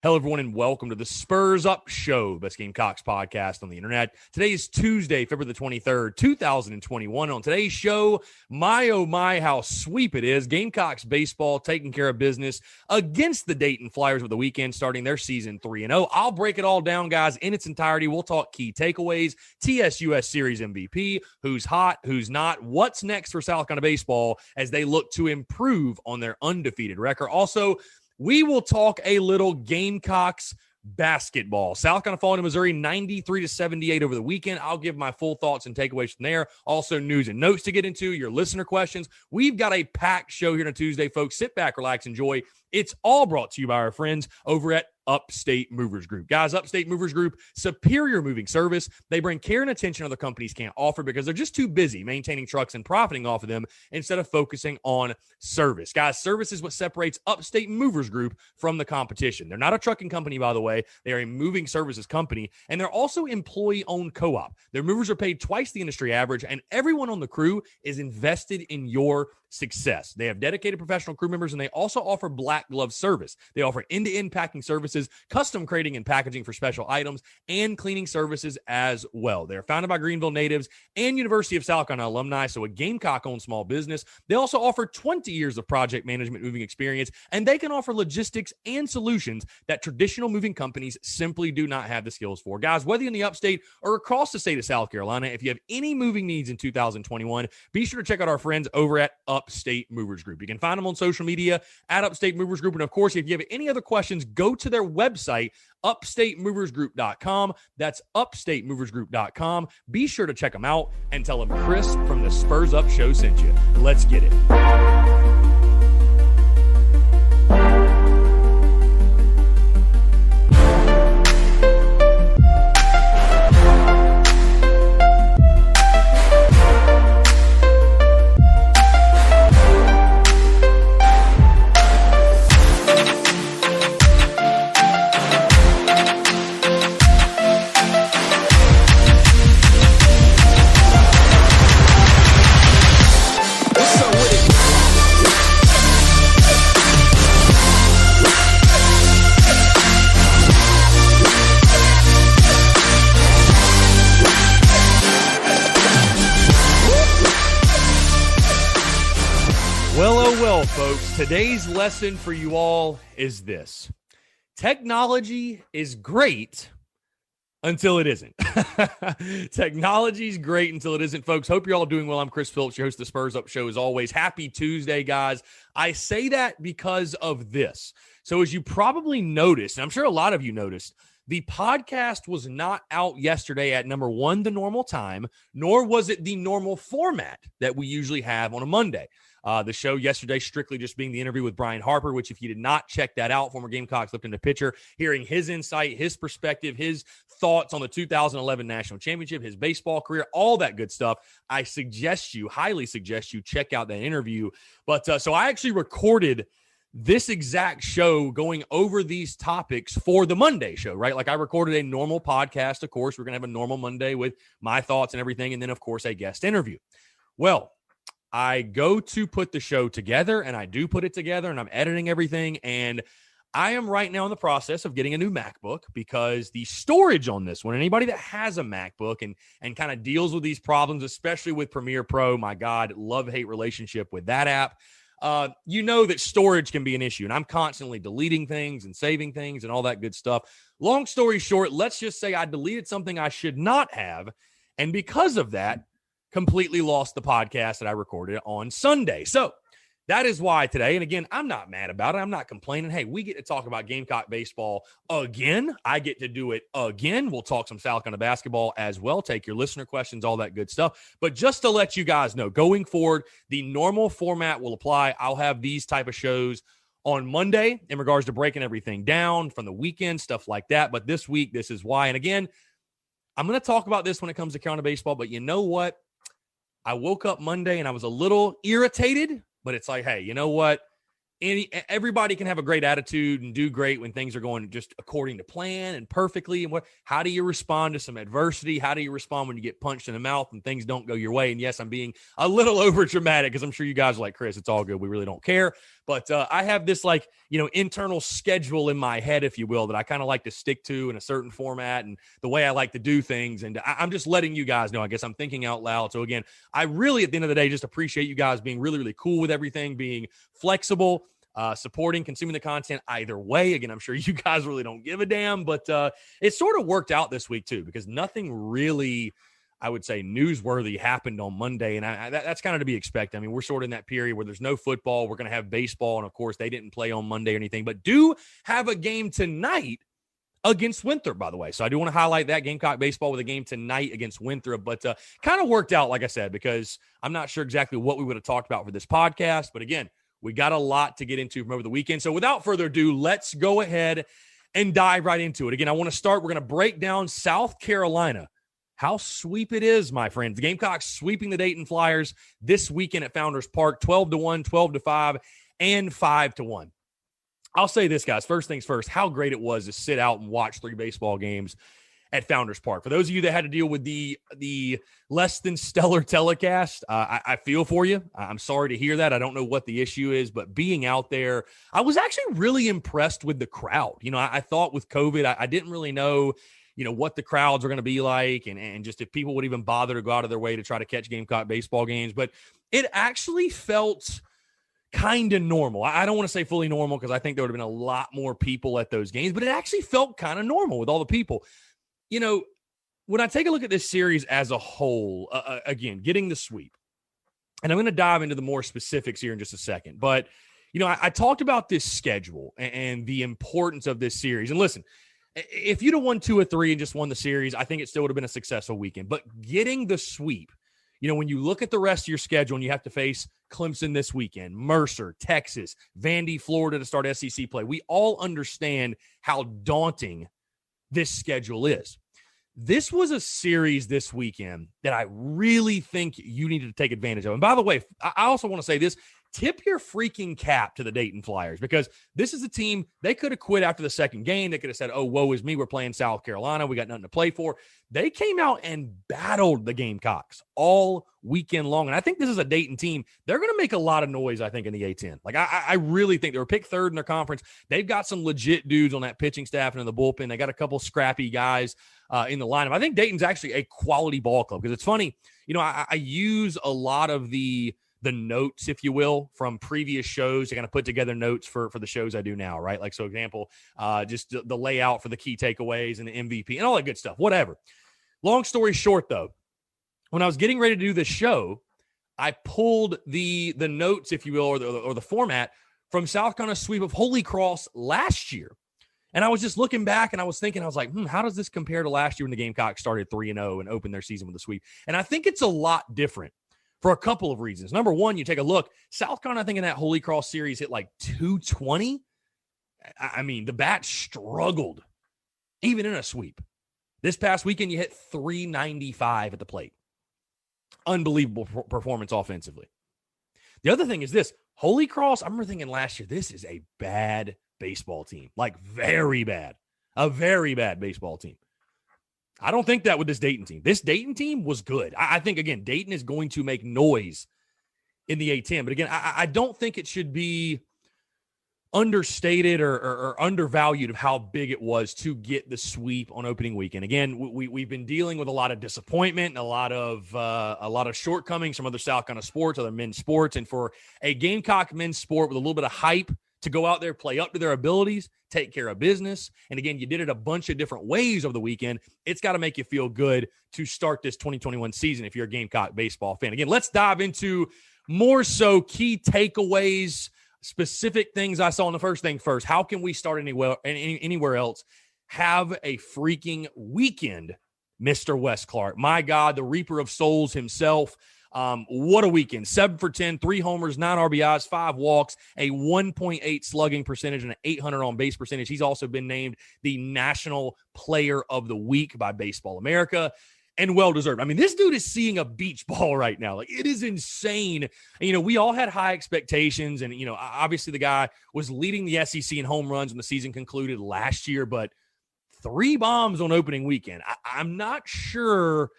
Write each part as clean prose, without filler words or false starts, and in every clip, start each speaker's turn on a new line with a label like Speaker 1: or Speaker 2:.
Speaker 1: Hello, everyone, and welcome to the Spurs Up Show, best Gamecocks podcast on the internet. Today is Tuesday, February the 23rd, 2021. On today's show, my oh my, how sweep it is. Gamecocks baseball taking care of business against the Dayton Flyers with the weekend starting their season 3-0. I'll break it all down, guys, in its entirety. We'll talk key takeaways, Tsus Series Mvp, who's hot, who's not, what's next for South Carolina baseball as they look to improve on their undefeated record. Also, we will talk a little Gamecocks basketball. South Carolina falling to Missouri 93-78 over the weekend. I'll give my full thoughts and takeaways from there. Also, news and notes to get into, your listener questions. We've got a packed show here on a Tuesday, folks. Sit back, relax, enjoy. It's all brought to you by our friends over at Upstate Movers Group. Guys, Upstate Movers Group, superior moving service. They bring care and attention other companies can't offer because they're just too busy maintaining trucks and profiting off of them instead of focusing on service. Guys, service is what separates Upstate Movers Group from the competition. They're not a trucking company, by the way. They are a moving services company, and they're also employee-owned co-op. Their movers are paid twice the industry average, and everyone on the crew is invested in your success. They have dedicated professional crew members, and they also offer black glove service. They offer end-to-end packing services, custom crating and packaging for special items, and cleaning services as well. They're founded by Greenville natives and University of South Carolina alumni, so a Gamecock-owned small business. They also offer 20 years of project management moving experience, and they can offer logistics and solutions that traditional moving companies simply do not have the skills for. Guys, whether you're in the upstate or across the state of South Carolina, if you have any moving needs in 2021, be sure to check out our friends over at Upstate Movers Group. You can find them on social media at Upstate Movers Group. And of course, if you have any other questions, go to their website, upstatemoversgroup.com. That's upstatemoversgroup.com. Be sure to check them out and tell them Chris from the Spurs Up Show sent you. Let's get it. Well, folks, today's lesson for you all is this. Technology is great until it isn't. Technology is great until it isn't, folks. Hope you're all doing well. I'm Chris Phillips, your host of the Spurs Up Show. As always, happy Tuesday, guys. I say that because of this. So as you probably noticed, and I'm sure a lot of you noticed, the podcast was not out yesterday at number one, the normal time, nor was it the normal format that we usually have on a Monday. The show yesterday strictly just being the interview with Brian Harper, which if you did not check that out, former Gamecocks left-handed pitcher, hearing his insight, his perspective, his thoughts on the 2011 National Championship, his baseball career, all that good stuff, I highly suggest you check out that interview. But so I actually recorded this exact show going over these topics for the Monday show, right? Like I recorded a normal podcast. Of course, we're going to have a normal Monday with my thoughts and everything. And then, of course, a guest interview. Well, I go to put the show together, and I do put it together, and I'm editing everything, and I am right now in the process of getting a new MacBook because the storage on this one, anybody that has a MacBook and kind of deals with these problems, especially with Premiere Pro, my God, love-hate relationship with that app, you know that storage can be an issue, and I'm constantly deleting things and saving things and all that good stuff. Long story short, let's just say I deleted something I should not have, and because of that, completely lost the podcast that I recorded on Sunday. So that is why today, and again, I'm not mad about it. I'm not complaining. Hey, we get to talk about Gamecock baseball again. I get to do it again. We'll talk some South Carolina basketball as well, take your listener questions, all that good stuff. But just to let you guys know, going forward, the normal format will apply. I'll have these type of shows on Monday in regards to breaking everything down from the weekend, stuff like that. But this week, this is why. And again, I'm going to talk about this when it comes to Carolina baseball, but you know what? I woke up Monday and I was a little irritated, but it's like, hey, you know what? everybody can have a great attitude and do great when things are going just according to plan and perfectly. And how do you respond to some adversity? How do you respond when you get punched in the mouth and things don't go your way? And yes, I'm being a little over dramatic because I'm sure you guys are like, Chris, it's all good. We really don't care. But I have this internal schedule in my head, if you will, that I kind of like to stick to in a certain format and the way I like to do things. And I'm just letting you guys know, I guess I'm thinking out loud. So again, I really, at the end of the day, just appreciate you guys being really, really cool with everything, being flexible, supporting, consuming the content either way. Again, I'm sure you guys really don't give a damn, but it sort of worked out this week too, because nothing really, I would say, newsworthy happened on Monday. And that's kind of to be expected. I mean, we're sort of in that period where there's no football. We're going to have baseball. And of course, they didn't play on Monday or anything, but do have a game tonight against Winthrop, by the way. So I do want to highlight that Gamecock baseball with a game tonight against Winthrop, but kind of worked out, like I said, because I'm not sure exactly what we would have talked about for this podcast. But again, we got a lot to get into from over the weekend. So without further ado, let's go ahead and dive right into it. Again, I want to start. We're going to break down South Carolina. How sweep it is, my friends. The Gamecocks sweeping the Dayton Flyers this weekend at Founders Park, 12-1, 12-5, and 5-1. I'll say this, guys. First things first, how great it was to sit out and watch 3 baseball games at Founders Park. For those of you that had to deal with the less than stellar telecast, I feel for you. I'm sorry to hear that. I don't know what the issue is, but being out there, I was actually really impressed with the crowd. I thought with COVID, I didn't really know, what the crowds are going to be like and just if people would even bother to go out of their way to try to catch Gamecock baseball games. But it actually felt kind of normal. I don't want to say fully normal because I think there would have been a lot more people at those games, but it actually felt kind of normal with all the people. When I take a look at this series as a whole, again, getting the sweep, and I'm going to dive into the more specifics here in just a second, but, I talked about this schedule and the importance of this series. And listen, if you'd have won 2 or 3 and just won the series, I think it still would have been a successful weekend. But getting the sweep, when you look at the rest of your schedule and you have to face Clemson this weekend, Mercer, Texas, Vandy, Florida to start SEC play, we all understand how daunting this schedule is. This was a series this weekend that I really think you needed to take advantage of. And by the way, I also want to say this, tip your freaking cap to the Dayton Flyers, because this is a team, they could have quit after the second game. They could have said, oh, woe is me, we're playing South Carolina, we got nothing to play for. They came out and battled the Gamecocks all weekend long. And I think this is a Dayton team. They're going to make a lot of noise, I think, in the A-10. Like, I really think they were picked 3rd in their conference. They've got some legit dudes on that pitching staff and in the bullpen. They got a couple scrappy guys in the lineup. I think Dayton's actually a quality ball club, because it's funny, I use a lot of the notes, if you will, from previous shows to kind of put together notes for the shows I do now, right? Like, so example, just the layout for the key takeaways and the MVP and all that good stuff, whatever. Long story short, though, when I was getting ready to do this show, I pulled the notes, if you will, or the format from South Carolina's sweep of Holy Cross last year. And I was just looking back and I was thinking, I was like, how does this compare to last year when the Gamecocks started 3-0 and opened their season with a sweep? And I think it's a lot different for a couple of reasons. Number one, you take a look, South Carolina, I think in that Holy Cross series hit like 220. I mean, the bat struggled even in a sweep. This past weekend, you hit 395 at the plate. Unbelievable performance offensively. The other thing is this, Holy Cross, I remember thinking last year, this is a bad baseball team, like very bad, a very bad baseball team. I don't think that with this Dayton team. This Dayton team was good. I think, again, Dayton is going to make noise in the A-10. But again, I don't think it should be understated or undervalued of how big it was to get the sweep on opening weekend. Again, we've been dealing with a lot of disappointment and a lot of shortcomings from other South Carolina sports, other men's sports. And for a Gamecock men's sport with a little bit of hype to go out there, play up to their abilities, take care of business. And again, you did it a bunch of different ways over the weekend. It's got to make you feel good to start this 2021 season if you're a Gamecock baseball fan. Again, let's dive into more so key takeaways, specific things I saw. In the first thing first, how can we start anywhere else? Have a freaking weekend, Mr. Wes Clarke. My God, the Reaper of Souls himself. What a weekend. 7 for 10, 3 homers, 9 RBIs, 5 walks, a 1.8 slugging percentage, and an 800 on base percentage. He's also been named the National Player of the Week by Baseball America. and well-deserved. I mean, this dude is seeing a beach ball right now. Like, it is insane. And, you know, we all had high expectations. And, you know, obviously the guy was leading the SEC in home runs when the season concluded last year, but 3 bombs on opening weekend. I'm not sure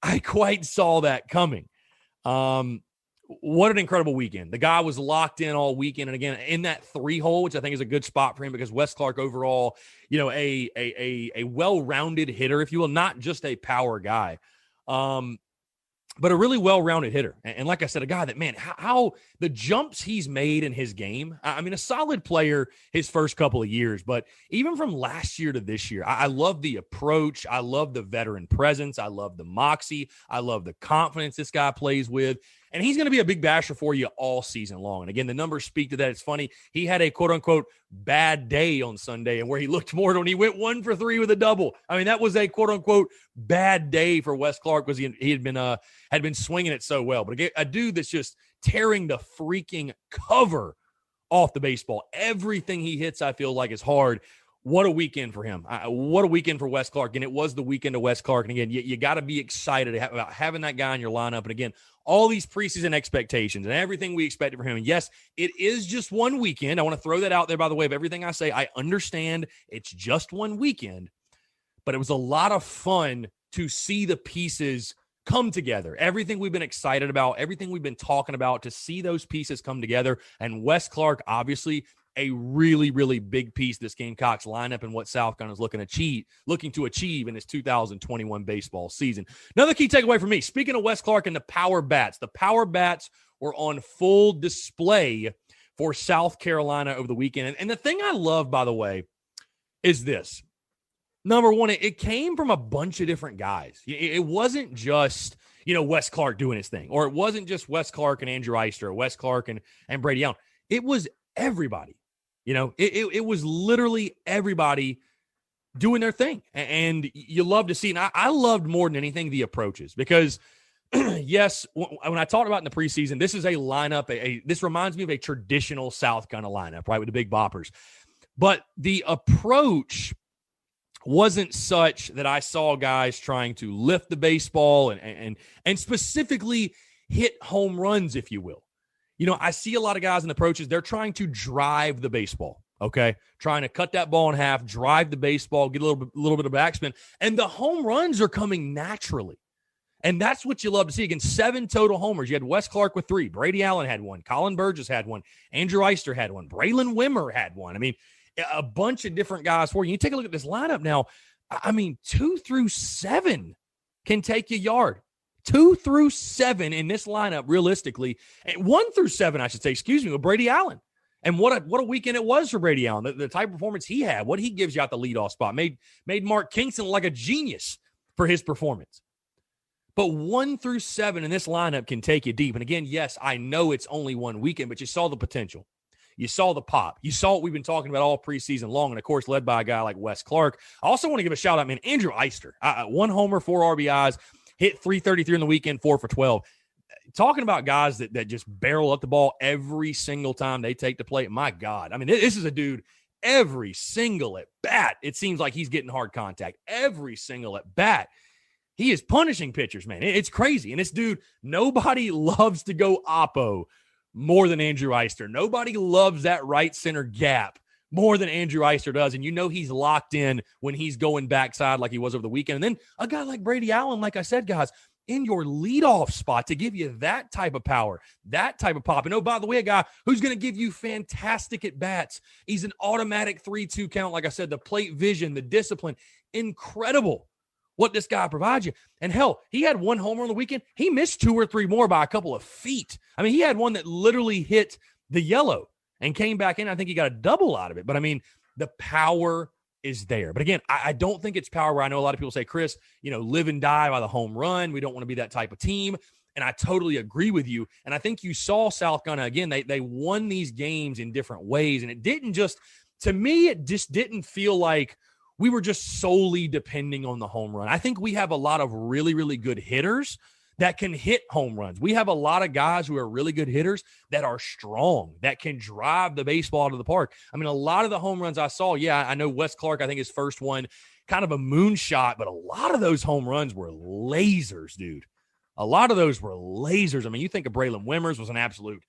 Speaker 1: I quite saw that coming. What an incredible weekend. The guy was locked in all weekend. And again, in that 3-hole, which I think is a good spot for him because Wes Clarke overall, you know, a well-rounded hitter, if you will, not just a power guy, but a really well-rounded hitter. And like I said, a guy that, man, how the jumps he's made in his game. I mean, a solid player his first couple of years, but even from last year to this year, I love the approach. I love the veteran presence. I love the moxie. I love the confidence this guy plays with. And he's going to be a big basher for you all season long. And again, the numbers speak to that. It's funny. He had a quote-unquote bad day on Sunday, and where he looked more when he went 1 for 3 with a double. I mean, that was a quote-unquote bad day for Wes Clarke because he had been swinging it so well. But again, a dude that's just tearing the freaking cover off the baseball. Everything he hits, I feel like, is hard. What a weekend for him. What a weekend for Wes Clarke. And it was the weekend of Wes Clarke. And again, you got to be excited about having that guy in your lineup. And again, all these preseason expectations and everything we expected from him. And yes, it is just one weekend. I want to throw that out there, by the way, of everything I say. I understand it's just one weekend, but it was a lot of fun to see the pieces come together. Everything we've been excited about, everything we've been talking about, to see those pieces come together. And Wes Clarke, obviously, a really, really big piece of this Gamecocks lineup and what South Carolina is looking to achieve in this 2021 baseball season. Another key takeaway for me, speaking of Wes Clarke and the power bats were on full display for South Carolina over the weekend. And the thing I love, by the way, is this. Number one, it came from a bunch of different guys. It wasn't just, you know, Wes Clarke doing his thing, or it wasn't just Wes Clarke and Andrew Eister, or Wes Clarke and Brady Allen. It was everybody. You know, it was literally everybody doing their thing. And you love to see, and I loved more than anything the approaches, because yes, when I talked about in the preseason, this is a lineup, this reminds me of a traditional South kind of lineup, right, with the big boppers. But the approach wasn't such that I saw guys trying to lift the baseball and specifically hit home runs, if you will. You know, I see a lot of guys in the approaches, they're trying to drive the baseball, okay? Trying to cut that ball in half, drive the baseball, get a little bit of backspin, and the home runs are coming naturally. And that's what you love to see. Again, 7 total homers. You had Wes Clarke with 3. Brady Allen had 1. Colin Burgess had 1. Andrew Eister had 1. Braylon Wimmer had 1. I mean, a bunch of different guys for you. You take a look at this lineup now. I mean, 2 through 7 can take you yard. 2 through 7 in this lineup, realistically, and 1 through 7, I should say, with Brady Allen. And what a weekend it was for Brady Allen. The type of performance he had, what he gives you out the leadoff spot, made Mark Kingston like a genius for his performance. But 1 through 7 in this lineup can take you deep. And again, yes, I know it's only one weekend, but you saw the potential. You saw the pop. You saw what we've been talking about all preseason long, and of course, led by a guy like Wes Clarke. I also want to give a shout out, man, Andrew Eister. 1 homer, 4 RBIs. Hit 333 in the weekend, 4 for 12. Talking about guys that just barrel up the ball every single time they take the plate. My God. I mean, this is a dude, every single at bat, it seems like he's getting hard contact. Every single at bat, he is punishing pitchers, man. It's crazy. And this dude, nobody loves to go oppo more than Andrew Eister. Nobody loves that right center gap more than Andrew Eister does. And you know he's locked in when he's going backside like he was over the weekend. And then a guy like Brady Allen, like I said, guys, in your leadoff spot to give you that type of power, that type of pop. And oh, by the way, a guy who's going to give you fantastic at-bats. He's an automatic 3-2 count. Like I said, the plate vision, the discipline, incredible what this guy provides you. And hell, he had 1 homer on the weekend. He missed 2 or 3 more by a couple of feet. I mean, he had one that literally hit the yellow and came back in. I think he got a double out of it. But, I mean, the power is there. But, again, I don't think it's power where I know a lot of people say, Chris, you know, live and die by the home run. We don't want to be that type of team. And I totally agree with you. And I think you saw South Carolina, again, they won these games in different ways. And it didn't just – to me, it just didn't feel like we were just solely depending on the home run. I think we have a lot of really, really good hitters that can hit home runs. We have a lot of guys who are really good hitters that are strong, that can drive the baseball to the park. I mean, a lot of the home runs I saw, I know Wes Clarke, I think his first one, kind of a moonshot, but a lot of those home runs were lasers, dude. A lot of those were lasers. I mean, you think of Braylon Wimmers was an absolute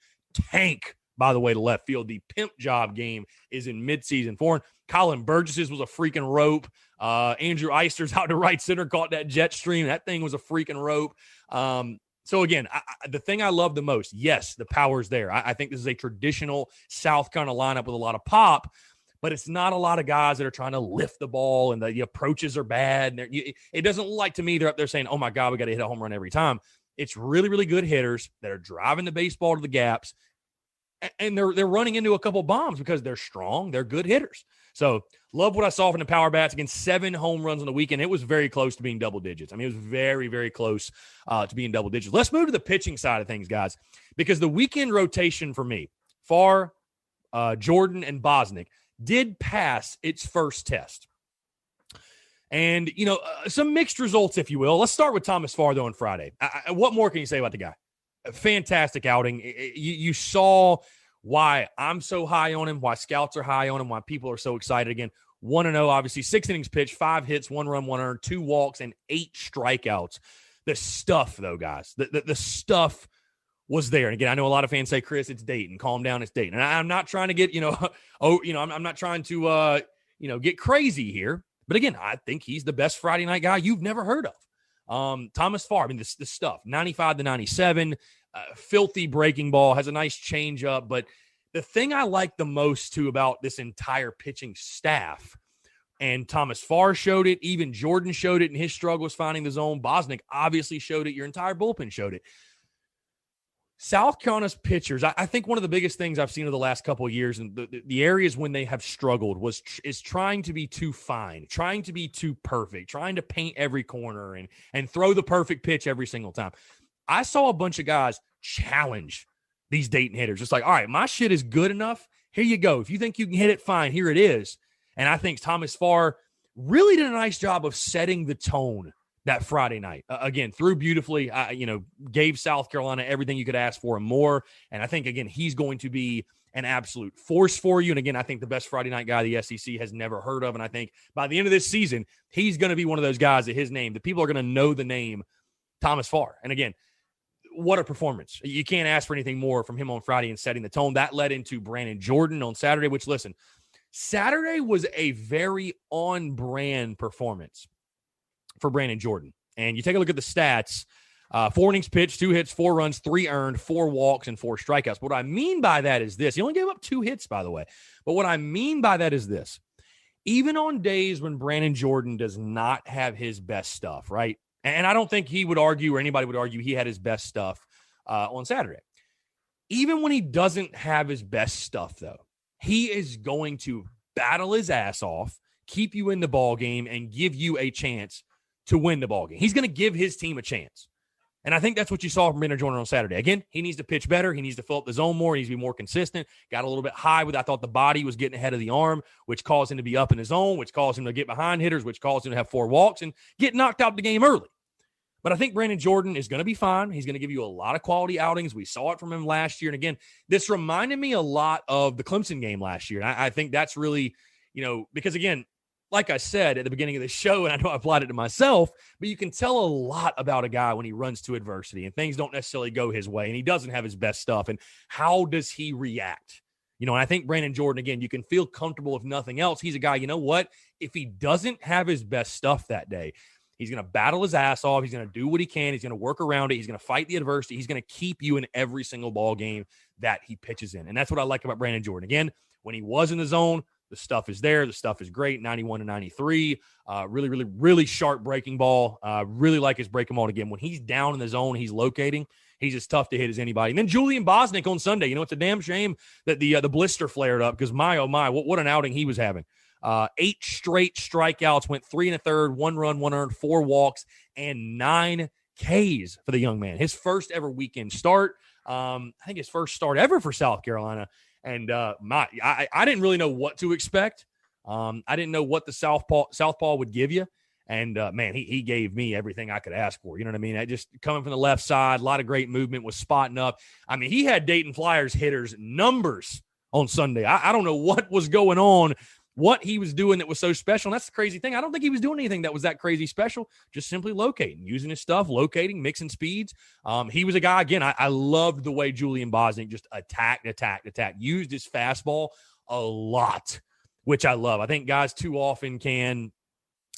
Speaker 1: tank, by the way, to left field. The pimp job game is in midseason for him. Colin Burgess's was a freaking rope. Andrew Eister's out to right center, caught that jet stream. That thing was a freaking rope. So again, the thing I love the most, yes, the power's there. I think this is a traditional South kind of lineup with a lot of pop, but it's not a lot of guys that are trying to lift the ball and the approaches are bad. And it doesn't look like to me they're up there saying, oh my God, we got to hit a home run every time. It's really, really good hitters that are driving the baseball to the gaps, and they're running into a couple bombs because they're strong. They're good hitters. So love what I saw from the power bats. Again, 7 home runs on the weekend. It was very close to being double digits. I mean, it was very, very close to being double digits. Let's move to the pitching side of things, guys, because the weekend rotation for me, Farr, Jordan, and Bosnick did pass its first test. And, some mixed results, if you will. Let's start with Thomas Fardo on Friday. What more can you say about the guy? A fantastic outing. You saw why I'm so high on him, why scouts are high on him, why people are so excited. Again, 1-0, obviously, 6 innings pitched, 5 hits, 1 run, 1 earned, 2 walks, and 8 strikeouts. The stuff, though, guys, the stuff was there. And again, I know a lot of fans say, Chris, it's Dayton. Calm down, it's Dayton. And I'm not trying to get, I'm not trying to, get crazy here. But again, I think he's the best Friday night guy you've never heard of. Thomas Farr, I mean, the stuff, 95 to 97, filthy breaking ball, has a nice changeup. But the thing I like the most, too, about this entire pitching staff, and Thomas Farr showed it, even Jordan showed it in his struggles finding the zone. Bosnick obviously showed it. Your entire bullpen showed it. South Carolina's pitchers, I think one of the biggest things I've seen over the last couple of years, and the areas when they have struggled is trying to be too fine, trying to be too perfect, trying to paint every corner and throw the perfect pitch every single time. I saw a bunch of guys challenge these Dayton hitters. Just like, all right, my shit is good enough. Here you go. If you think you can hit it, fine. Here it is. And I think Thomas Farr really did a nice job of setting the tone that Friday night. Again, threw beautifully, gave South Carolina everything you could ask for and more. And I think, again, he's going to be an absolute force for you. And again, I think the best Friday night guy the SEC has never heard of. And I think by the end of this season, he's going to be one of those guys that his name, the people are going to know the name Thomas Farr. And again, what a performance. You can't ask for anything more from him on Friday and setting the tone. That led into Brandon Jordan on Saturday, which, listen, Saturday was a very on-brand performance for Brandon Jordan. And you take a look at the stats, 4 innings pitched, 2 hits, 4 runs, 3 earned, 4 walks, and 4 strikeouts. What I mean by that is this. He only gave up 2 hits, by the way. But what I mean by that is this. Even on days when Brandon Jordan does not have his best stuff, right? And I don't think he would argue or anybody would argue he had his best stuff on Saturday. Even when he doesn't have his best stuff, though, he is going to battle his ass off, keep you in the ball game, and give you a chance to win the ball game. He's going to give his team a chance. And I think that's what you saw from Brandon Jordan on Saturday. Again, he needs to pitch better. He needs to fill up the zone more. He needs to be more consistent. Got a little bit high with, I thought the body was getting ahead of the arm, which caused him to be up in his zone, which caused him to get behind hitters, which caused him to have 4 walks and get knocked out the game early. But I think Brandon Jordan is going to be fine. He's going to give you a lot of quality outings. We saw it from him last year. And again, this reminded me a lot of the Clemson game last year. And I think that's really, because again, like I said at the beginning of the show, and I know I applied it to myself, but you can tell a lot about a guy when he runs to adversity and things don't necessarily go his way and he doesn't have his best stuff. And how does he react? And I think Brandon Jordan, again, you can feel comfortable if nothing else. He's a guy, if he doesn't have his best stuff that day, he's going to battle his ass off. He's going to do what he can. He's going to work around it. He's going to fight the adversity. He's going to keep you in every single ball game that he pitches in. And that's what I like about Brandon Jordan. Again, when he was in the zone, the stuff is there. The stuff is great. 91 to 93. Really, really, really sharp breaking ball. Really like his breaking ball again. When he's down in the zone, he's locating. He's as tough to hit as anybody. And then Julian Bosnick on Sunday. It's a damn shame that the blister flared up because my, oh my, what an outing he was having. 8 straight strikeouts, went 3 1/3, 1 run, 1 earned, 4 walks, and 9 Ks for the young man. His first ever weekend start. I think his first start ever for South Carolina. And I didn't really know what to expect. I didn't know what the Southpaw would give you. And, man, he gave me everything I could ask for. You know what I mean? I just coming from the left side, a lot of great movement, was spotting up. I mean, he had Dayton Flyers hitters numbers on Sunday. I don't know what was going on, what he was doing that was so special. And that's the crazy thing. I don't think he was doing anything that was that crazy special, just simply locating, using his stuff, locating, mixing speeds. He was a guy, again, I loved the way Julian Bosnick just attacked, used his fastball a lot, which I love. I think guys too often can,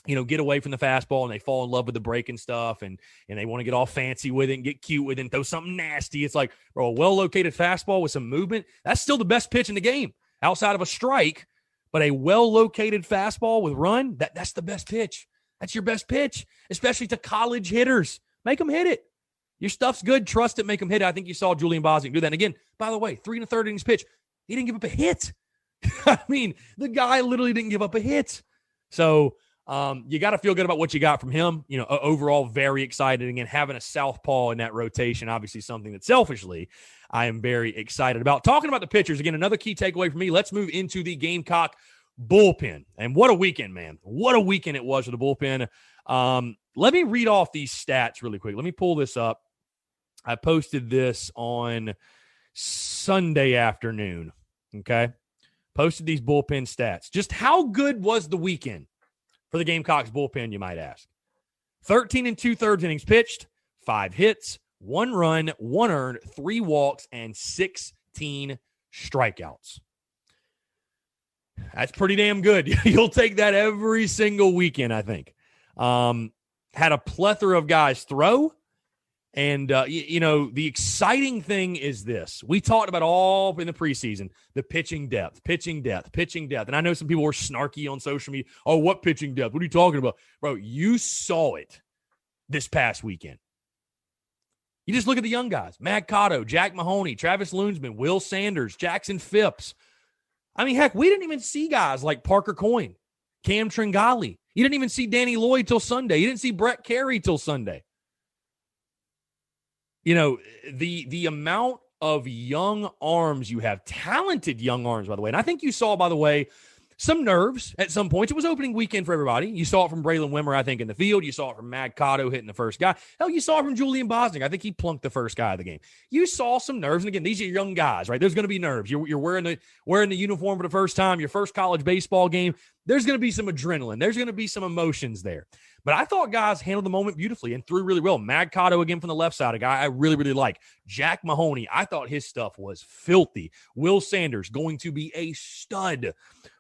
Speaker 1: get away from the fastball and they fall in love with the break and stuff, and they want to get all fancy with it and get cute with it and throw something nasty. It's like, bro, a well-located fastball with some movement, that's still the best pitch in the game outside of a strike. But a well-located fastball with run, that's the best pitch. That's your best pitch, especially to college hitters. Make them hit it. Your stuff's good. Trust it. Make them hit it. I think you saw Julian Bosnick do that. And again, by the way, 3 1/3 innings pitch, he didn't give up a hit. I mean, the guy literally didn't give up a hit. So you got to feel good about what you got from him. Overall, very excited. Again, having a southpaw in that rotation, obviously something that selfishly I am very excited about. Talking about the pitchers, again, another key takeaway for me. Let's move into the Gamecock bullpen. And what a weekend, man. What a weekend it was for the bullpen. Let me read off these stats really quick. Let me pull this up. I posted this on Sunday afternoon, okay? Posted these bullpen stats. Just how good was the weekend for the Gamecocks bullpen, you might ask? 13 2/3 innings pitched, 5 hits, 1 run, 1 earned, 3 walks, and 16 strikeouts. That's pretty damn good. You'll take that every single weekend, I think. Had a plethora of guys throw. And, the exciting thing is this. We talked about all in the preseason, the pitching depth. And I know some people were snarky on social media. Oh, what pitching depth? What are you talking about? Bro, you saw it this past weekend. You just look at the young guys. Matt Cotto, Jack Mahoney, Travis Loonsman, Will Sanders, Jackson Phipps. I mean, heck, we didn't even see guys like Parker Coyne, Cam Tringali. You didn't even see Danny Lloyd till Sunday. You didn't see Brett Carey till Sunday. The amount of young arms you have, talented young arms, by the way. And I think you saw, by the way, some nerves at some points. It was opening weekend for everybody. You saw it from Braylon Wimmer, I think, in the field. You saw it from Matt Cotto hitting the first guy. Hell, you saw it from Julian Bosnick. I think he plunked the first guy of the game. You saw some nerves. And again, these are young guys, right? There's going to be nerves. You're wearing the uniform for the first time, your first college baseball game. There's going to be some adrenaline. There's going to be some emotions there. But I thought guys handled the moment beautifully and threw really well. Matt Cotto, again, from the left side, a guy I really, really like. Jack Mahoney, I thought his stuff was filthy. Will Sanders, going to be a stud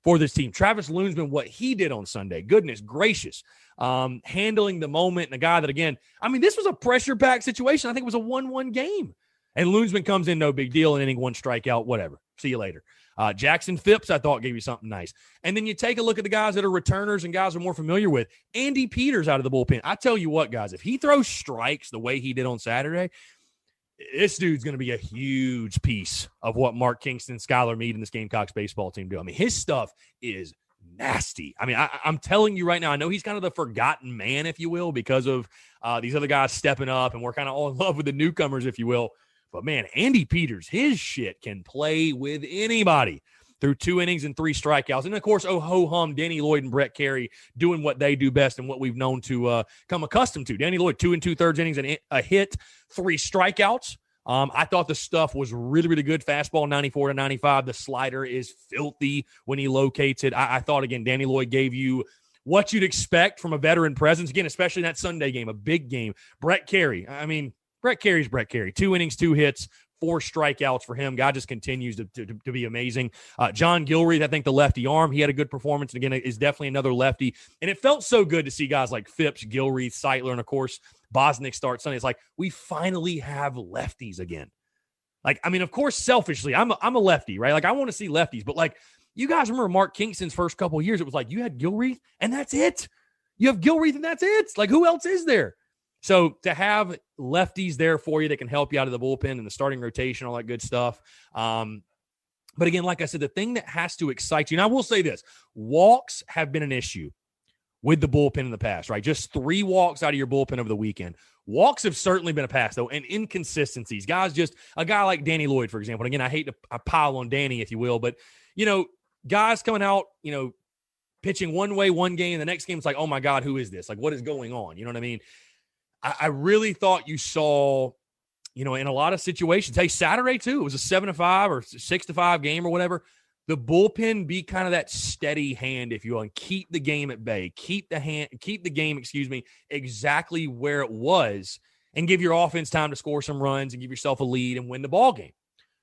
Speaker 1: for this team. Travis Loonsman, what he did on Sunday, goodness gracious. Handling the moment, and a guy that, again, I mean, this was a pressure-packed situation. I think it was a 1-1 game. And Loonsman comes in, no big deal, an inning, 1 strikeout, whatever. See you later. Jackson Phipps, I thought, gave you something nice. And then you take a look at the guys that are returners and guys we're more familiar with. Andy Peters out of the bullpen. I tell you what, guys, if he throws strikes the way he did on Saturday, this dude's going to be a huge piece of what Mark Kingston, Skylar Meade, and this Gamecocks baseball team do. I mean, his stuff is nasty. I mean, I'm telling you right now, I know he's kind of the forgotten man, if you will, because of these other guys stepping up, and we're kind of all in love with the newcomers, if you will. But, man, Andy Peters, his shit can play with anybody through 2 innings and 3 strikeouts. And, of course, ho-hum, Danny Lloyd and Brett Carey doing what they do best and what we've known to come accustomed to. Danny Lloyd, 2 2/3 innings and a hit, 3 strikeouts. I thought the stuff was really, really good. Fastball 94-95. The slider is filthy when he locates it. I thought, again, Danny Lloyd gave you what you'd expect from a veteran presence. Again, especially in that Sunday game, a big game. Brett Carey, I mean, Brett Carey's Brett Carey. 2 innings, 2 hits, 4 strikeouts for him. Guy just continues to be amazing. John Gilreath, I think the lefty arm, he had a good performance. And again, is definitely another lefty. And it felt so good to see guys like Phipps, Gilreath, Seitler, and of course, Bosnick start Sunday. It's like, we finally have lefties again. Like, I mean, of course, selfishly, I'm a lefty, right? Like, I want to see lefties. But like, you guys remember Mark Kingston's first couple of years, it was like, you had Gilreath and that's it. You have Gilreath and that's it. Like, who else is there? So to have lefties there for you that can help you out of the bullpen and the starting rotation, all that good stuff. But again, like I said, the thing that has to excite you, and I will say this, walks have been an issue with the bullpen in the past, right? Just 3 walks out of your bullpen over the weekend. Walks have certainly been a pass, though, and inconsistencies. Guys, just a guy like Danny Lloyd, for example. And again, I hate to pile on Danny, if you will, but, guys coming out, pitching one way one game, the next game it's like, oh my God, who is this? Like, what is going on? You know what I mean? I really thought you saw, in a lot of situations, hey, Saturday too, it was a 7-5 or 6-5 game or whatever. The bullpen be kind of that steady hand, if you will, and keep the game at bay, keep the game, exactly where it was, and give your offense time to score some runs and give yourself a lead and win the ball game.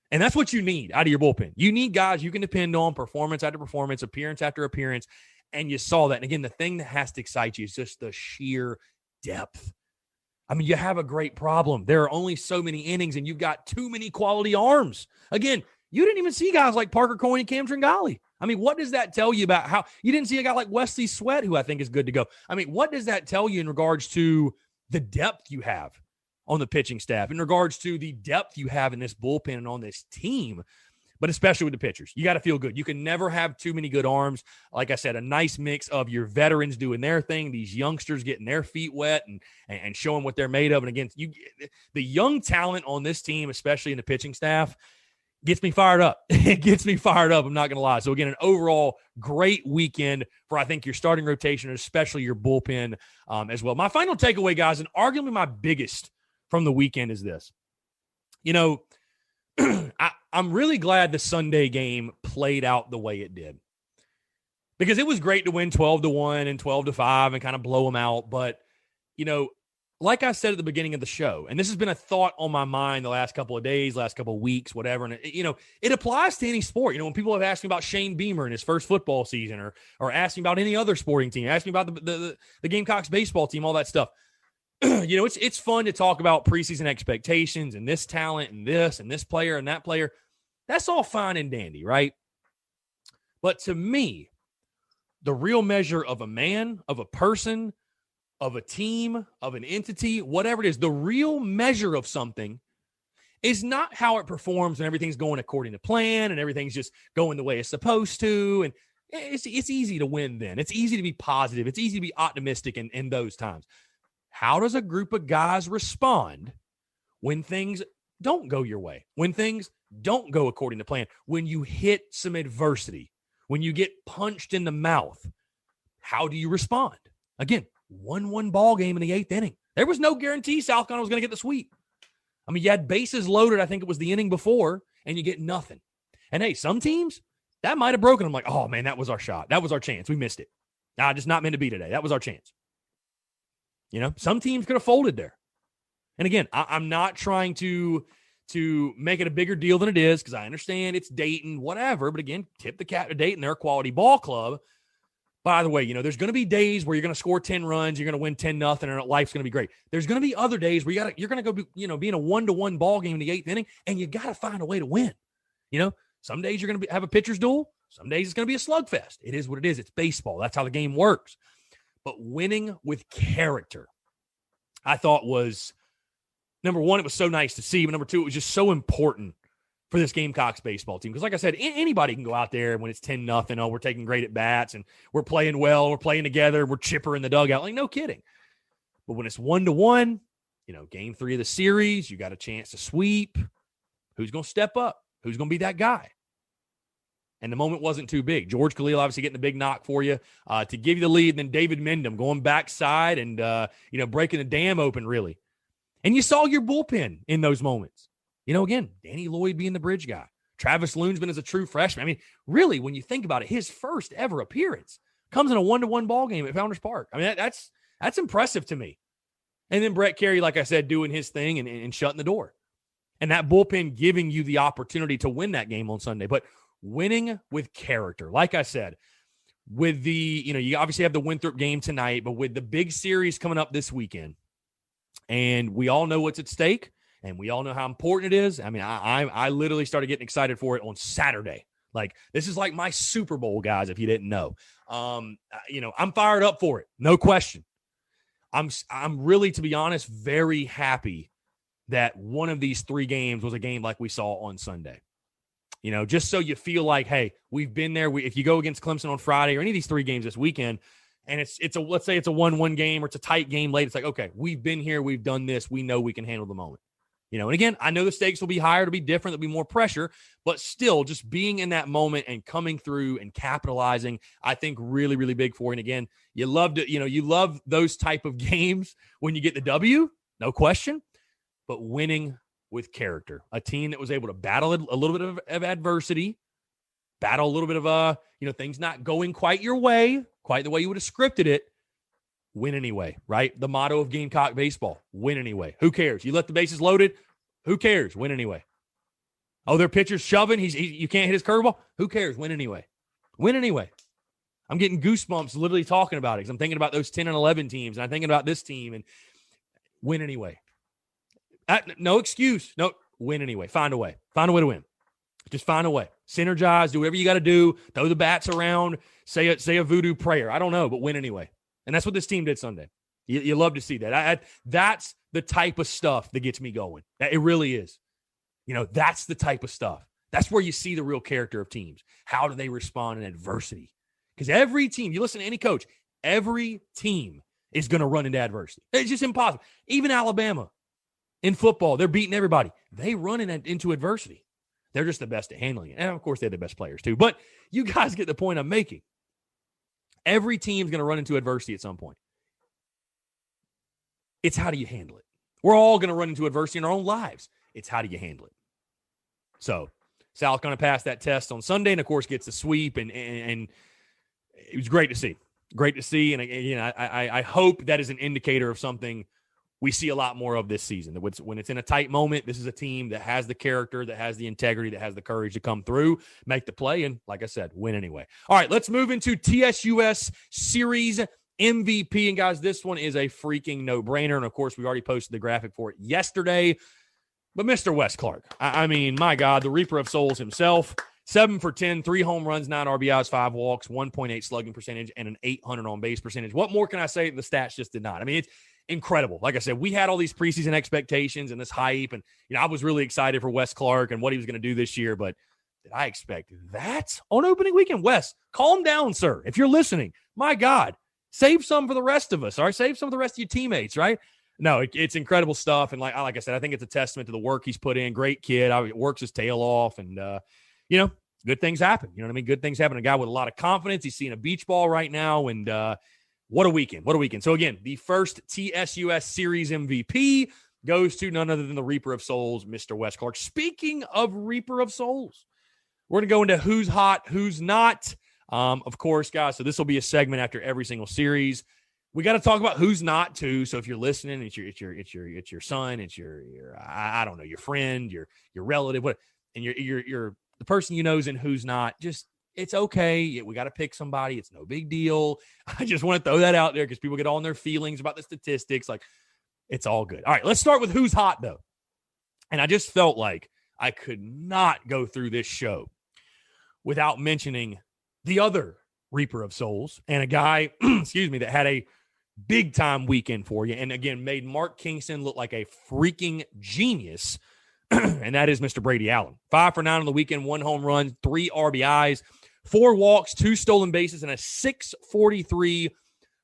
Speaker 1: And that's what you need out of your bullpen. You need guys you can depend on, performance after performance, appearance after appearance, and you saw that. And again, the thing that has to excite you is just the sheer depth. I mean, you have a great problem. There are only so many innings, and you've got too many quality arms. Again, you didn't even see guys like Parker Coyne and Cam Tringali. I mean, what does that tell you about how you didn't see a guy like Wesley Sweat, who I think is good to go? I mean, what does that tell you in regards to the depth you have on the pitching staff, in regards to the depth you have in this bullpen and on this team, but especially with the pitchers? You got to feel good. You can never have too many good arms. Like I said, a nice mix of your veterans doing their thing, these youngsters getting their feet wet and showing what they're made of. And again, the young talent on this team, especially in the pitching staff, gets me fired up. It gets me fired up. I'm not going to lie. So again, an overall great weekend for, I think, your starting rotation, and especially your bullpen as well. My final takeaway, guys, and arguably my biggest from the weekend is this. I'm really glad the Sunday game played out the way it did, because it was great to win 12-1 and 12-5 and kind of blow them out. But, like I said at the beginning of the show, and this has been a thought on my mind the last couple of days, last couple of weeks, whatever. And, it applies to any sport. When people have asked me about Shane Beamer in his first football season, or asked me about any other sporting team, asked me about the Gamecocks baseball team, all that stuff. It's fun to talk about preseason expectations and this talent and this player and that player. That's all fine and dandy, right? But to me, the real measure of a man, of a person, of a team, of an entity, whatever it is, the real measure of something is not how it performs and everything's going according to plan and everything's just going the way it's supposed to. And it's easy to win then. It's easy to be positive. It's easy to be optimistic in those times. How does a group of guys respond when things don't go your way, when things don't go according to plan, when you hit some adversity, when you get punched in the mouth? How do you respond? Again, 1-1 ball game in the 8th inning. There was no guarantee South Carolina was going to get the sweep. I mean, you had bases loaded, I think it was the inning before, and you get nothing. And hey, some teams, that might have broken them. Like, oh man, that was our shot. That was our chance. We missed it. Just not meant to be today. That was our chance. Some teams could have folded there. And again, I'm not trying to make it a bigger deal than it is, because I understand it's Dayton, whatever. But again, tip the cap to Dayton. They're a quality ball club. By the way, there's going to be days where you're going to score 10 runs, you're going to win 10-0, and life's going to be great. There's going to be other days where you're going to go be in a 1-1 ball game in the 8th inning, and you got to find a way to win. Some days you're going to have a pitcher's duel. Some days it's going to be a slugfest. It is what it is. It's baseball. That's how the game works. But winning with character, I thought was, number one, it was so nice to see. But number two, it was just so important for this Gamecocks baseball team. Because like I said, anybody can go out there when it's 10-0. Oh, we're taking great at bats and we're playing well. We're playing together. We're chipper in the dugout. Like, no kidding. But when it's 1-1, game 3 of the series, you got a chance to sweep. Who's going to step up? Who's going to be that guy? And the moment wasn't too big. George Khalil obviously getting the big knock for you to give you the lead. And then David Mendham going backside and, breaking the dam open, really. And you saw your bullpen in those moments. Again, Danny Lloyd being the bridge guy. Travis Loonsman is a true freshman. I mean, really, when you think about it, his first ever appearance comes in a 1-1 ball game at Founders Park. I mean, that's impressive to me. And then Brett Carey, like I said, doing his thing and shutting the door. And that bullpen giving you the opportunity to win that game on Sunday. But winning with character. Like I said, with the, you obviously have the Winthrop game tonight, but with the big series coming up this weekend, and we all know what's at stake, and we all know how important it is. I mean, I literally started getting excited for it on Saturday. Like, this is like my Super Bowl, guys, if you didn't know. I'm fired up for it. No question. I'm really, to be honest, very happy that one of these 3 games was a game like we saw on Sunday. Just so you feel like, hey, we've been there. If you go against Clemson on Friday or any of these 3 games this weekend, and let's say it's a 1-1 game or it's a tight game late, it's like, okay, we've been here, we've done this, we know we can handle the moment. And again, I know the stakes will be higher, to be different, there'll be more pressure, but still just being in that moment and coming through and capitalizing, I think really, really big for you. And again, you love those type of games when you get the W, no question, but winning with character. A team that was able to battle a little bit of adversity, battle a little bit of, things not going quite your way, quite the way you would have scripted it. Win anyway, right? The motto of Gamecock baseball, win anyway. Who cares? You let the bases loaded. Who cares? Win anyway. Oh, their pitcher's shoving. You can't hit his curveball. Who cares? Win anyway. Win anyway. I'm getting goosebumps literally talking about it because I'm thinking about those 10 and 11 teams, and I'm thinking about this team, and win anyway. No excuse. No, win anyway. Find a way. Find a way to win. Just find a way. Synergize. Do whatever you got to do. Throw the bats around. Say a voodoo prayer. I don't know, but win anyway. And that's what this team did Sunday. You love to see that. That's the type of stuff that gets me going. It really is. That's the type of stuff. That's where you see the real character of teams. How do they respond in adversity? Because every team, you listen to any coach, every team is going to run into adversity. It's just impossible. Even Alabama in football, they're beating everybody. They run into adversity. They're just the best at handling it. And, of course, they're the best players too. But you guys get the point I'm making. Every team's going to run into adversity at some point. It's how do you handle it? We're all going to run into adversity in our own lives. It's how do you handle it? So South going to pass that test on Sunday and, of course, gets the sweep. And it was great to see. Great to see. And, again, I hope that is an indicator of something we see a lot more of this season. When it's in a tight moment, this is a team that has the character, that has the integrity, that has the courage to come through, make the play, and like I said, win anyway. All right, let's move into Tsus Series MVP. And, guys, this one is a freaking no-brainer. And, of course, we already posted the graphic for it yesterday. But Mr. Wes Clarke, I mean, my God, the Reaper of Souls himself, 7 for 10, 3 home runs, 9 RBIs, 5 walks, 1.8 slugging percentage, and an 800 on-base percentage. What more can I say? The stats just did not. I mean, it's incredible. Like I said, we had all these preseason expectations and this hype, and I was really excited for Wes Clarke and what he was going to do this year, but did I expect that on opening weekend? Wes, calm down, sir. If you're listening, my God, save some for the rest of us, all right? Save some of the rest of your teammates, right? No, it's incredible stuff, and like I said, I think it's a testament to the work he's put in. Great kid. Works his tail off, and, good things happen. You know what I mean? Good things happen. A guy with a lot of confidence. He's seeing a beach ball right now, and what a weekend. What a weekend. So, again, the first Tsus Series MVP goes to none other than the Reaper of Souls, Mr. Wes Clarke. Speaking of Reaper of Souls, we're going to go into who's hot, who's not. Of course, guys, so this will be a segment after every single series. We got to talk about who's not too. So if you're listening, it's your son, it's your I don't know, your friend, your relative, and you're the person you know is in who's not. Just, it's okay. We got to pick somebody. It's no big deal. I just want to throw that out there because people get all in their feelings about the statistics. Like, it's all good. All right, let's start with who's hot, though. And I just felt like I could not go through this show without mentioning the other Reaper of Souls and a guy, that had a big-time weekend for you. And, again, made Mark Kingston look like a freaking genius. And that is Mr. Brady Allen. 5 for 9 on the weekend, 1 home run, 3 RBIs, 4 walks, 2 stolen bases, and a 643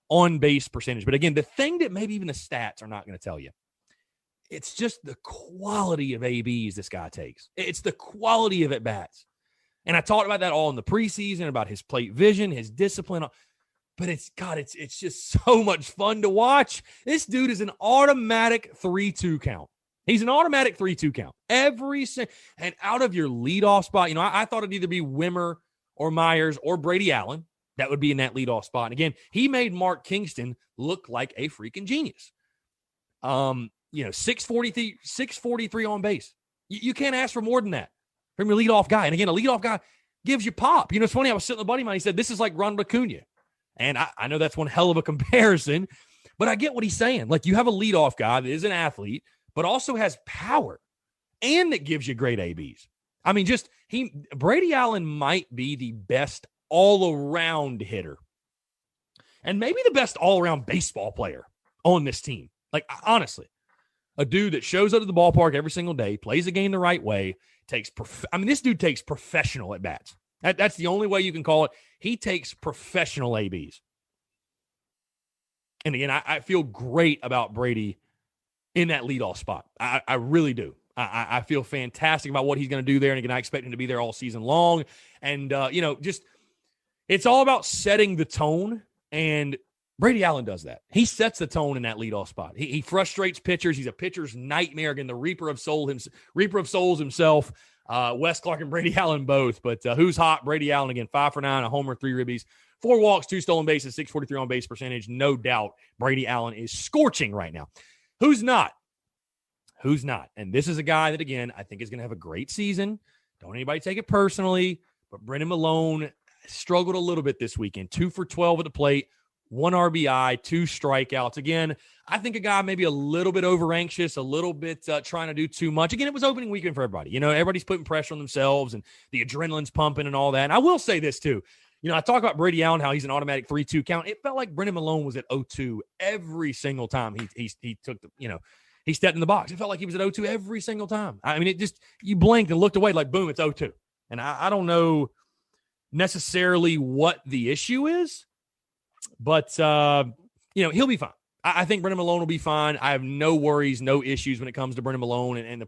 Speaker 1: on-base percentage. But again, the thing that maybe even the stats are not going to tell you, it's just the quality of ABs this guy takes. It's the quality of at-bats. And I talked about that all in the preseason, about his plate vision, his discipline. But it's just so much fun to watch. This dude is an automatic 3-2 count. He's an automatic 3-2 count. And out of your leadoff spot, I thought it'd either be Wimmer or Myers or Brady Allen. That would be in that leadoff spot. And again, he made Mark Kingston look like a freaking genius. 643 on base. You can't ask for more than that from your leadoff guy. And again, a leadoff guy gives you pop. It's funny. I was sitting with a buddy of mine. He said, this is like Ronald Acuna. And I know that's one hell of a comparison, but I get what he's saying. Like, you have a leadoff guy that is an athlete, but also has power, and that gives you great ABs. I mean, Brady Allen might be the best all-around hitter, and maybe the best all-around baseball player on this team. Like, honestly, a dude that shows up to the ballpark every single day, plays the game the right way, this dude takes professional at-bats. That's the only way you can call it. He takes professional ABs. And again, I feel great about Brady in that leadoff spot. I really do. I feel fantastic about what he's going to do there, and again, I expect him to be there all season long. And, just it's all about setting the tone, and Brady Allen does that. He sets the tone in that leadoff spot. He frustrates pitchers. He's a pitcher's nightmare. Again, the Reaper of Souls himself, Wes Clarke and Brady Allen both. But who's hot? Brady Allen, again, 5 for 9, a homer, 3 ribbies, 4 walks, 2 stolen bases, 643 on base percentage. No doubt Brady Allen is scorching right now. Who's not? Who's not? And this is a guy that, again, I think is going to have a great season. Don't anybody take it personally, but Brendan Malone struggled a little bit this weekend. 2 for 12 at the plate, 1 RBI, 2 strikeouts. Again, I think a guy maybe a little bit over anxious, a little bit trying to do too much. Again, it was opening weekend for everybody. Everybody's putting pressure on themselves, and the adrenaline's pumping and all that. And I will say this too. I talk about Brady Allen, how he's an automatic 3-2 count. It felt like Brendan Malone was at 0-2 every single time he took the, he stepped in the box. It felt like he was at 0-2 every single time. I mean, it just, you blinked and looked away like, boom, it's 0-2. And I don't know necessarily what the issue is, but, he'll be fine. I think Brendan Malone will be fine. I have no worries, no issues when it comes to Brendan Malone and the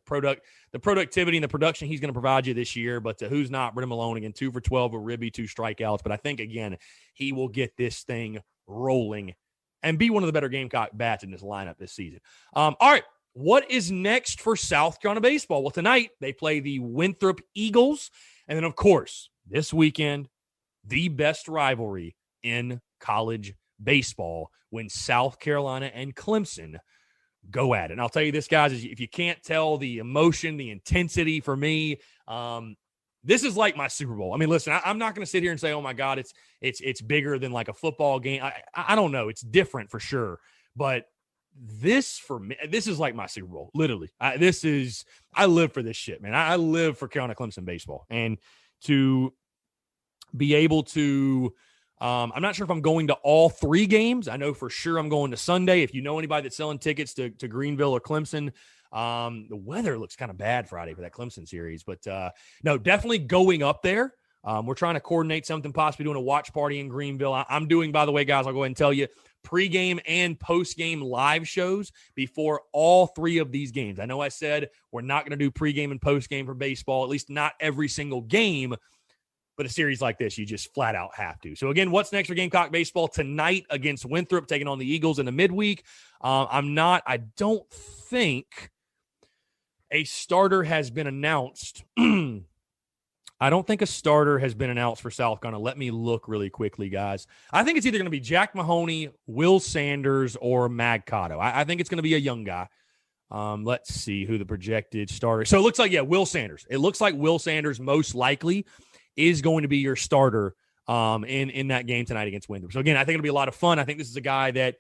Speaker 1: productivity and the production he's going to provide you this year. But who's not? Brendan Malone, again, 2 for 12, a ribby, 2 strikeouts. But I think, again, he will get this thing rolling and be one of the better Gamecock bats in this lineup this season. All right, what is next for South Carolina baseball? Well, tonight they play the Winthrop Eagles. And then, of course, this weekend, the best rivalry in college baseball when South Carolina and Clemson go at it. And I'll tell you this, guys, if you can't tell the emotion, the intensity for me, this is like my Super Bowl. I mean, listen, I'm not going to sit here and say, oh my God, it's bigger than like a football game. I don't know. It's different for sure. But this, for me, this is like my Super Bowl, literally. I live for this shit, man. I live for Carolina Clemson baseball. And to be able to, I'm not sure if I'm going to all 3 games. I know for sure I'm going to Sunday. If you know anybody that's selling tickets to Greenville or Clemson, the weather looks kind of bad Friday for that Clemson series. But no, definitely going up there. We're trying to coordinate something, possibly doing a watch party in Greenville. I'm doing, by the way, guys, I'll go ahead and tell you, pregame and postgame live shows before all 3 of these games. I know I said we're not going to do pregame and postgame for baseball, at least not every single game. But a series like this, you just flat out have to. So, again, what's next for Gamecock baseball? Tonight against Winthrop, taking on the Eagles in the midweek. I don't think a starter has been announced. I don't think a starter has been announced for South Carolina. Let me look really quickly, guys. I think it's either going to be Jack Mahoney, Will Sanders, or Mag Cotto. I think it's going to be a young guy. Let's see who the projected starter. So it looks like, Will Sanders. It looks like Will Sanders most likely is going to be your starter in that game tonight against Winthrop. So, again, I think it'll be a lot of fun. I think this is a guy that,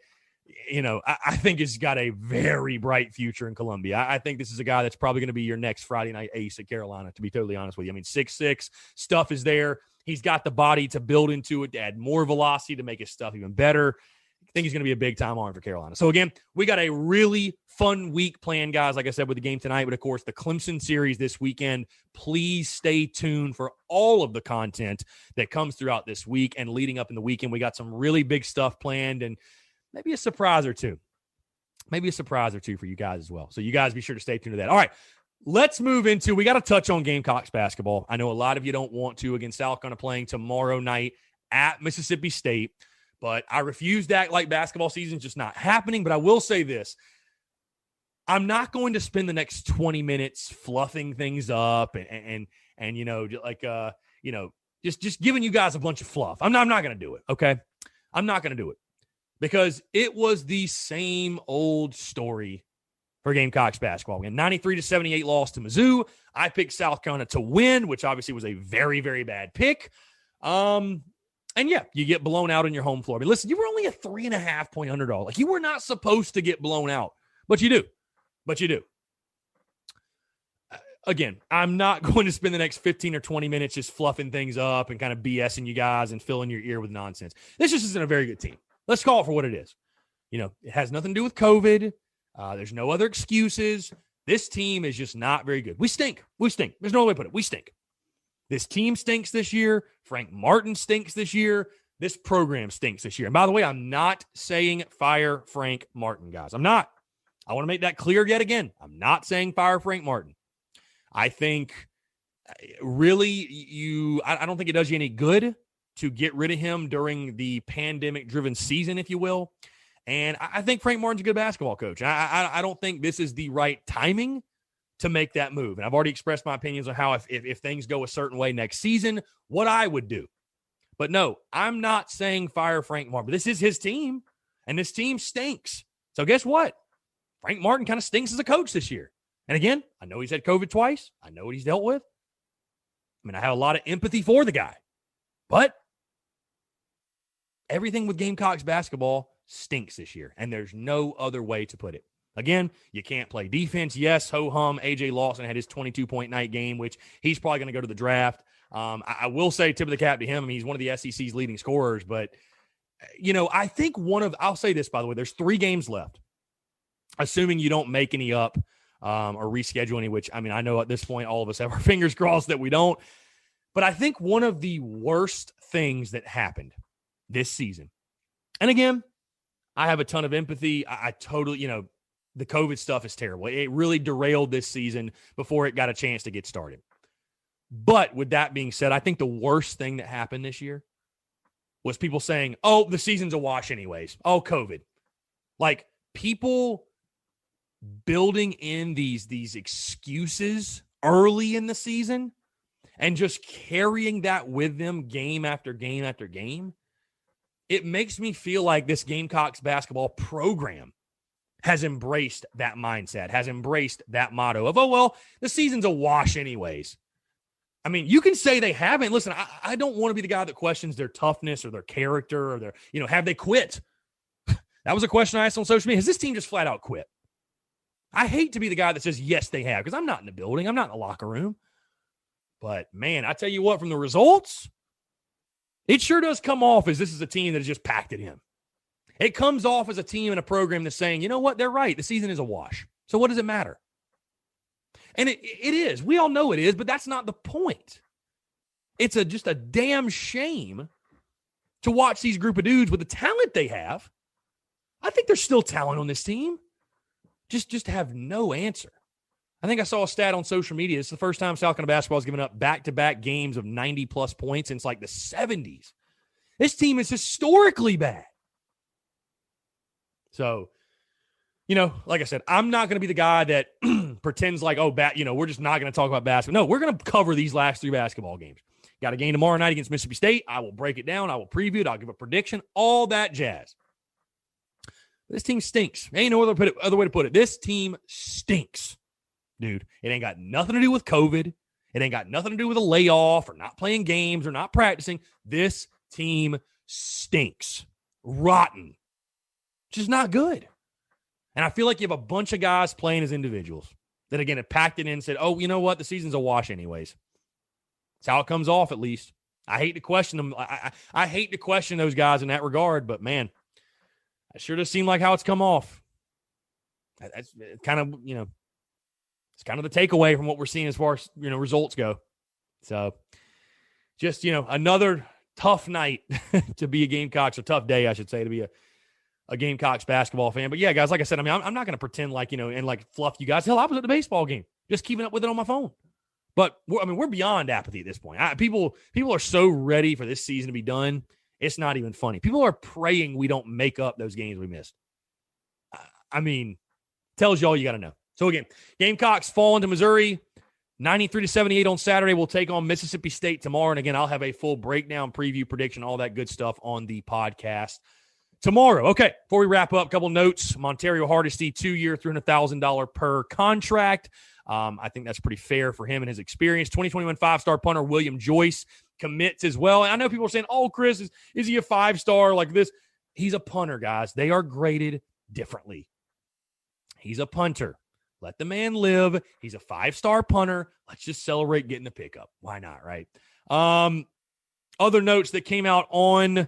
Speaker 1: I think has got a very bright future in Columbia. I think this is a guy that's probably going to be your next Friday night ace at Carolina, to be totally honest with you. I mean, 6'6", stuff is there. He's got the body to build into it, to add more velocity, to make his stuff even better. I think he's going to be a big-time arm for Carolina. So, again, we got a really fun week planned, guys, like I said, with the game tonight. But, of course, the Clemson series this weekend. Please stay tuned for all of the content that comes throughout this week and leading up in the weekend. We got some really big stuff planned and maybe a surprise or two. Maybe a surprise or two for you guys as well. So, you guys be sure to stay tuned to that. All right, let's move into – we got to touch on Gamecocks basketball. I know a lot of you don't want to. Again, South Carolina playing tomorrow night at Mississippi State. But I refuse to act like basketball season's just not happening. But I will say this. I'm not going to spend the next 20 minutes fluffing things up and just giving you guys a bunch of fluff. I'm not going to do it, okay? I'm not going to do it because it was the same old story for Gamecocks basketball. We had 93-78 loss to Mizzou. I picked South Carolina to win, which obviously was a very, very bad pick. And yeah, you get blown out on your home floor. But listen, you were only a 3.5-point underdog. Like, you were not supposed to get blown out, but you do. Again, I'm not going to spend the next 15 or 20 minutes just fluffing things up and kind of BSing you guys and filling your ear with nonsense. This just isn't a very good team. Let's call it for what it is. It has nothing to do with COVID. There's no other excuses. This team is just not very good. We stink. There's no other way to put it. We stink. This team stinks this year. Frank Martin stinks this year. This program stinks this year. And by the way, I'm not saying fire Frank Martin, guys. I'm not. I want to make that clear yet again. I'm not saying fire Frank Martin. I think really I don't think it does you any good to get rid of him during the pandemic-driven season, if you will. And I think Frank Martin's a good basketball coach. I don't think this is the right timing to make that move. And I've already expressed my opinions on how if things go a certain way next season, what I would do. But no, I'm not saying fire Frank Martin. But this is his team, and this team stinks. So guess what? Frank Martin kind of stinks as a coach this year. And again, I know he's had COVID twice. I know what he's dealt with. I mean, I have a lot of empathy for the guy. But everything with Gamecocks basketball stinks this year, and there's no other way to put it. Again, you can't play defense. Yes, ho-hum, A.J. Lawson had his 22-point night game, which he's probably going to go to the draft. I will say tip of the cap to him. I mean, he's one of the SEC's leading scorers. But, I think I'll say this, by the way, there's 3 games left, assuming you don't make any up or reschedule any, which, I mean, I know at this point all of us have our fingers crossed that we don't. But I think one of the worst things that happened this season, and again, I have a ton of empathy. I totally, the COVID stuff is terrible. It really derailed this season before it got a chance to get started. But with that being said, I think the worst thing that happened this year was people saying, oh, the season's a wash anyways. Oh, COVID. Like people building in these excuses early in the season and just carrying that with them game after game after game. It makes me feel like this Gamecocks basketball program has embraced that mindset, has embraced that motto of, oh, well, the season's a wash anyways. I mean, you can say they haven't. Listen, I don't want to be the guy that questions their toughness or their character or their, have they quit? That was a question I asked on social media. Has this team just flat out quit? I hate to be the guy that says, yes, they have, because I'm not in the building. I'm not in the locker room. But, man, I tell you what, from the results, it sure does come off as this is a team that has just packed it in. It comes off as a team and a program that's saying, you know what, they're right. The season is a wash. So what does it matter? And it is. We all know it is, but that's not the point. It's just a damn shame to watch these group of dudes with the talent they have. I think there's still talent on this team. Just have no answer. I think I saw a stat on social media. It's the first time South Carolina basketball has given up back-to-back games of 90-plus points since like the 70s. This team is historically bad. So, like I said, I'm not going to be the guy that pretends like, we're just not going to talk about basketball. No, we're going to cover these last 3 basketball games. Got a game tomorrow night against Mississippi State. I will break it down. I will preview it. I'll give a prediction, all that jazz. This team stinks. Ain't no other way to put it. This team stinks. Dude, it ain't got nothing to do with COVID. It ain't got nothing to do with a layoff or not playing games or not practicing. This team stinks. Rotten. Just not good. And I feel like you have a bunch of guys playing as individuals that, again, have packed it in and said, oh, you know what? The season's a wash anyways. That's how it comes off, at least. I hate to question them. I hate to question those guys in that regard, but, man, it sure does seem like how it's come off. That's kind of, it's kind of the takeaway from what we're seeing as far as, results go. So just, another tough night to be a Gamecocks, a tough day, I should say, to be a Gamecocks basketball fan. But yeah, guys, like I said, I mean, I'm not going to pretend like, and like fluff you guys. Hell, I was at the baseball game, just keeping up with it on my phone. But we're beyond apathy at this point. People are so ready for this season to be done. It's not even funny. People are praying we don't make up those games we missed. I mean, tells you all you got to know. So again, Gamecocks fall into Missouri, 93-78 on Saturday. We'll take on Mississippi State tomorrow. And again, I'll have a full breakdown, preview, prediction, all that good stuff on the podcast tomorrow. Okay, before we wrap up, a couple notes. Montario Hardesty, 2-year, $300,000 per contract. I think that's pretty fair for him and his experience. 2021 5-star punter William Joyce commits as well. And I know people are saying, oh, Chris, is he a 5-star like this? He's a punter, guys. They are graded differently. He's a punter. Let the man live. He's a 5-star punter. Let's just celebrate getting the pickup. Why not, right? Other notes that came out on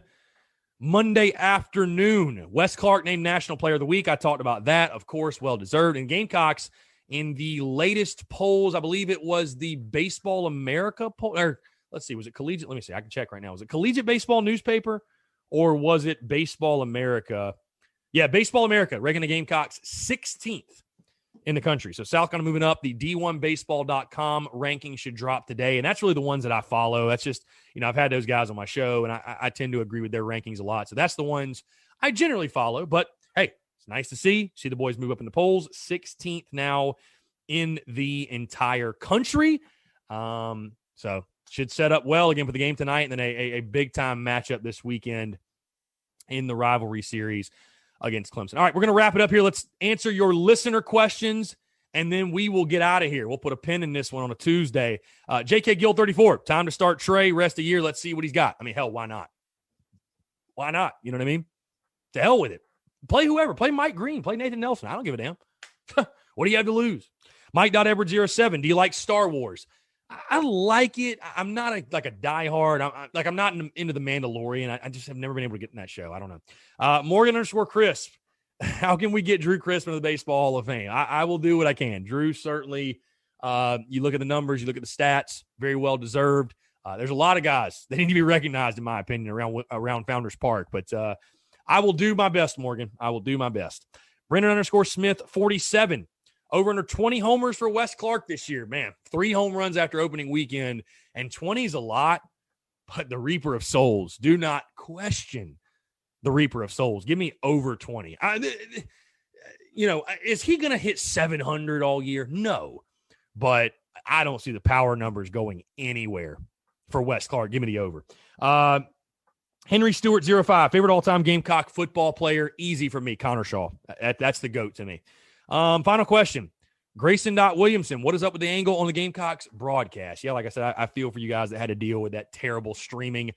Speaker 1: Monday afternoon. Wes Clarke named National Player of the Week. I talked about that, of course, well-deserved. And Gamecocks, in the latest polls, I believe it was the Baseball America poll. Or let's see, was it Collegiate? Let me see. I can check right now. Was it Collegiate Baseball Newspaper or was it Baseball America? Yeah, Baseball America, ranking the Gamecocks 16th in the country. So South Carolina moving up. The D1Baseball.com ranking should drop today, and that's really the ones that I follow. That's just, I've had those guys on my show, and I tend to agree with their rankings a lot. So that's the ones I generally follow. But, hey, it's nice to see the boys move up in the polls. 16th now in the entire country. So should set up well again for the game tonight, and then a big-time matchup this weekend in the rivalry series against Clemson. All right, we're going to wrap it up here. Let's answer your listener questions, and then we will get out of here. We'll put a pin in this one on a Tuesday. JK Gill 34, time to start Trey, rest of the year. Let's see what he's got. I mean, hell, why not? Why not? You know what I mean? To hell with it. Play whoever. Play Mike Green. Play Nathan Nelson. I don't give a damn. What do you have to lose? Mike.Edward07, do you like Star Wars? I like it. I'm not a diehard. I'm not into the Mandalorian. I just have never been able to get in that show. I don't know. Morgan_Crisp. How can we get Drew Crisp into the Baseball Hall of Fame? I will do what I can. Drew certainly, you look at the numbers, you look at the stats, very well deserved. There's a lot of guys that need to be recognized, in my opinion, around Founders Park. But I will do my best, Morgan. I will do my best. Brendan_Smith 47. Over under 20 homers for Wes Clarke this year. Man, 3 home runs after opening weekend, and 20 is a lot, but the Reaper of Souls. Do not question the Reaper of Souls. Give me over 20. Is he going to hit 700 all year? No, but I don't see the power numbers going anywhere for Wes Clarke. Give me the over. Henry Stewart 05, favorite all-time Gamecock football player. Easy for me, Connor Shaw. That's the GOAT to me. Final question. Grayson.Williamson, what is up with the angle on the Gamecocks broadcast? Yeah, like I said, I feel for you guys that had to deal with that terrible streaming.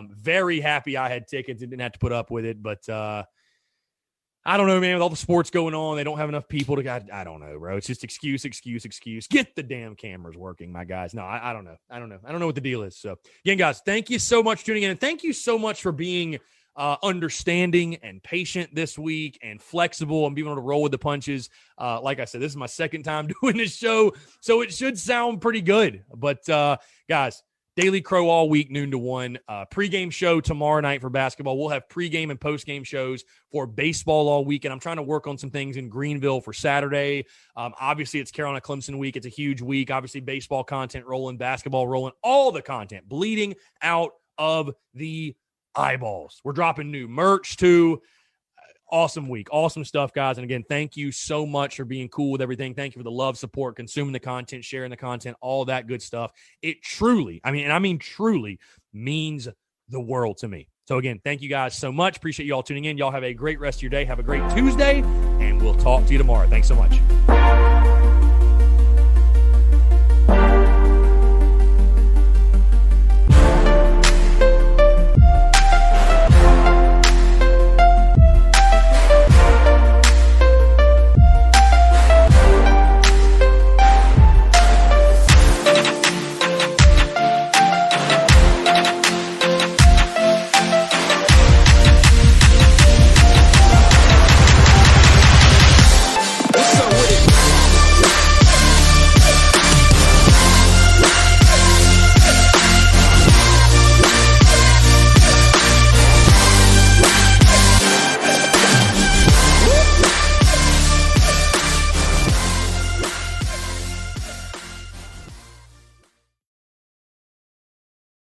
Speaker 1: Very happy I had tickets and didn't have to put up with it, but I don't know, man. With all the sports going on, they don't have enough people to. I don't know, bro. It's just excuse. Get the damn cameras working, my guys. No, I don't know. I don't know what the deal is. So, again, guys, thank you so much for tuning in, and thank you so much for being understanding and patient this week and flexible and being able to roll with the punches. Like I said, this is my second time doing this show, so it should sound pretty good. But guys, Daily Crow all week, noon to 1. Pregame show tomorrow night for basketball. We'll have pregame and postgame shows for baseball all week, and I'm trying to work on some things in Greenville for Saturday. Obviously, it's Carolina Clemson week. It's a huge week. Obviously, baseball content rolling, basketball rolling, all the content bleeding out of the eyeballs. We're dropping new merch too. Awesome week. Awesome stuff, guys. And again, thank you so much for being cool with everything. Thank you for the love, support, consuming the content, sharing the content, all that good stuff. It truly, I mean truly means the world to me. So again, thank you guys so much. Appreciate you all tuning in. Y'all have a great rest of your day. Have a great Tuesday, and we'll talk to you tomorrow. Thanks so much.